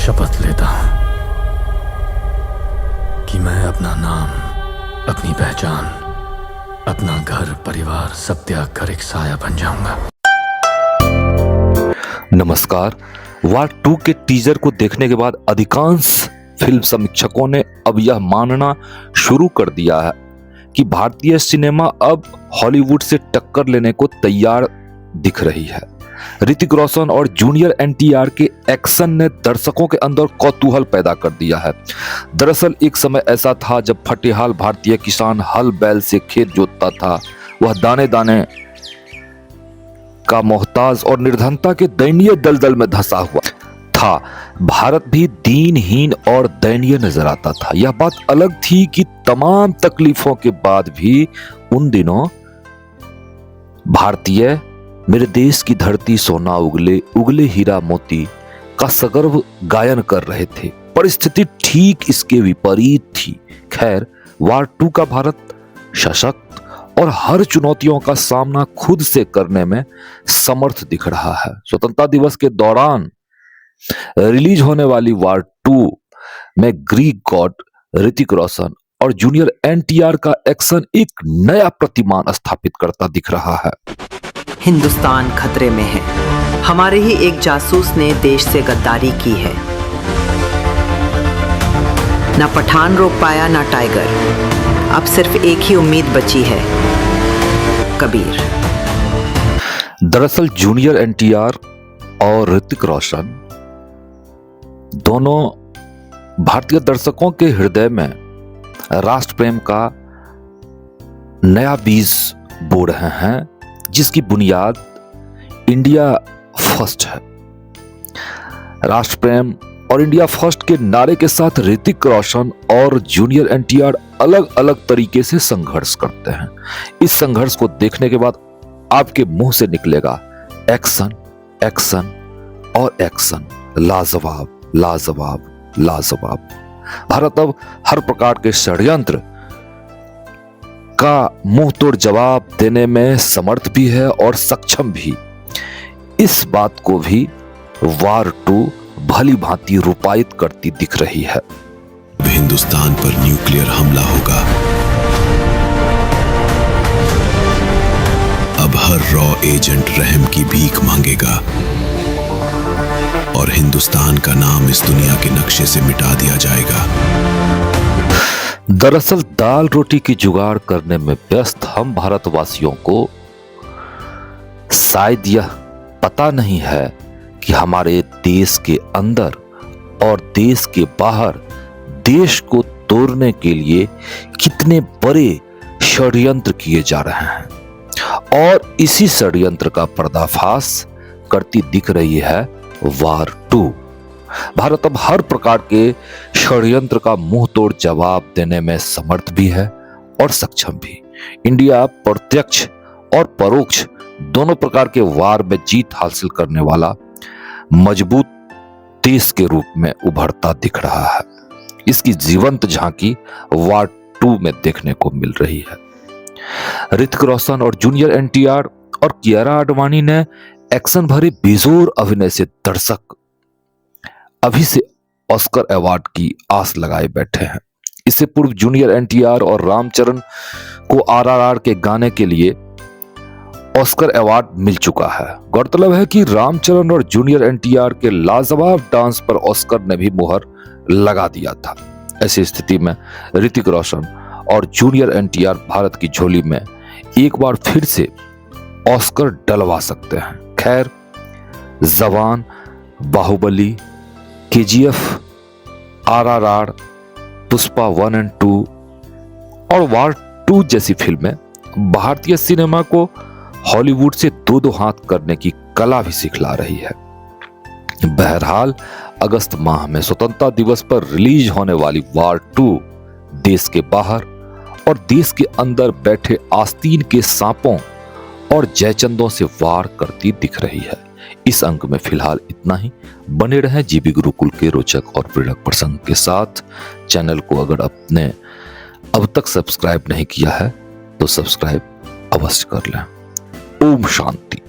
शपथ लेता हूं कि मैं अपना नाम, अपनी पहचान, अपना घर परिवार सब त्याग कर एक साया बन जाऊंगा। नमस्कार। वार 2 के टीजर को देखने के बाद अधिकांश फिल्म समीक्षकों ने अब यह मानना शुरू कर दिया है कि भारतीय सिनेमा अब हॉलीवुड से टक्कर लेने को तैयार दिख रही है। ऋतिक रोशन और जूनियर एनटीआर के एक्शन ने दर्शकों के अंदर कौतूहल पैदा कर दिया है। दरअसल एक समय ऐसा था जब फटेहाल भारतीय किसान हल बैल से खेत जोतता था। वह दाने दाने का मोहताज और निर्धनता के दयनीय दलदल में धंसा हुआ था। भारत भी दीनहीन और दयनीय नजर आता था। यह बात अलग थी कि तमाम तकलीफों के बाद भी उन दिनों भारतीय मेरे देश की धरती सोना उगले उगले हीरा मोती का सगर्व गायन कर रहे थे। परिस्थिति ठीक इसके विपरीत थी। खैर, वार 2 का भारत सशक्त और हर चुनौतियों का सामना खुद से करने में समर्थ दिख रहा है। स्वतंत्रता दिवस के दौरान रिलीज होने वाली वार 2 में ग्रीक गॉड ऋतिक रोशन और जूनियर एनटीआर का एक्शन एक नया प्रतिमान स्थापित करता दिख रहा है। हिंदुस्तान खतरे में है। हमारे ही एक जासूस ने देश से गद्दारी की है। ना पठान रोक पाया ना टाइगर। अब सिर्फ एक ही उम्मीद बची है, कबीर। दरअसल जूनियर एनटीआर और ऋतिक रोशन दोनों भारतीय दर्शकों के हृदय में राष्ट्र प्रेम का नया बीज बो रहे हैं, जिसकी बुनियाद इंडिया फर्स्ट है। राष्ट्र प्रेम और इंडिया फर्स्ट के नारे के साथ ऋतिक रोशन और जूनियर एनटीआर अलग अलग तरीके से संघर्ष करते हैं। इस संघर्ष को देखने के बाद आपके मुंह से निकलेगा एक्शन, एक्शन और एक्शन। लाजवाब, लाजवाब, लाजवाब। भारत अब हर प्रकार के षड्यंत्र का मुंह तोड़ जवाब देने में समर्थ भी है और सक्षम भी। इस बात को भी वार 2 भली भांति रूपायित करती दिख रही है। हिंदुस्तान पर न्यूक्लियर हमला होगा। अब हर रॉ एजेंट रहम की भीख मांगेगा और हिंदुस्तान का नाम इस दुनिया के नक्शे से मिटा दिया जाएगा। दरअसल दाल रोटी की जुगाड़ करने में व्यस्त हम भारतवासियों को शायद यह पता नहीं है कि हमारे देश के अंदर और देश के बाहर देश को तोड़ने के लिए कितने बड़े षड्यंत्र किए जा रहे हैं और इसी षड्यंत्र का पर्दाफाश करती दिख रही है वार 2। भारत अब हर प्रकार के षड्यंत्र का मुंह तोड़ जवाब देने में समर्थ भी है और सक्षम भी। इंडिया प्रत्यक्ष और परोक्ष दोनों प्रकार के वार में जीत हासिल करने वाला मजबूत देश के रूप में उभरता दिख रहा है। इसकी जीवंत झांकी वार 2 में देखने को मिल रही है। ऋतिक रोशन और जूनियर एनटीआर और कियारा आडवाणी ने एक्शन भरे बेजोर अभिनय से दर्शक अभी से ऑस्कर अवार्ड की आस लगाए बैठे हैं। इससे पूर्व जूनियर एनटीआर और रामचरण को आरआरआर के गाने के लिए ऑस्कर अवार्ड मिल चुका है। गौरतलब है कि रामचरण और जूनियर एनटीआर के लाजवाब डांस पर ऑस्कर ने भी मुहर लगा दिया था। ऐसी स्थिति में ऋतिक रोशन और जूनियर एनटीआर भारत की झोली में एक बार फिर से ऑस्कर डलवा सकते हैं। खैर, जवान, बाहुबली, केजीएफ, आरआरआर, पुष्पा 1 और 2 और वार 2 जैसी फिल्में भारतीय सिनेमा को हॉलीवुड से दो हाथ करने की कला भी सिखला रही है। बहरहाल, अगस्त माह में स्वतंत्रता दिवस पर रिलीज होने वाली वार 2 देश के बाहर और देश के अंदर बैठे आस्तीन के सांपों और जयचंदों से वार करती दिख रही है। इस अंक में फिलहाल इतना ही। बने रहें जीबी गुरुकुल के रोचक और प्रेरक प्रसंग के साथ। चैनल को अगर आपने अब तक सब्सक्राइब नहीं किया है तो सब्सक्राइब अवश्य कर लें। ओम शांति।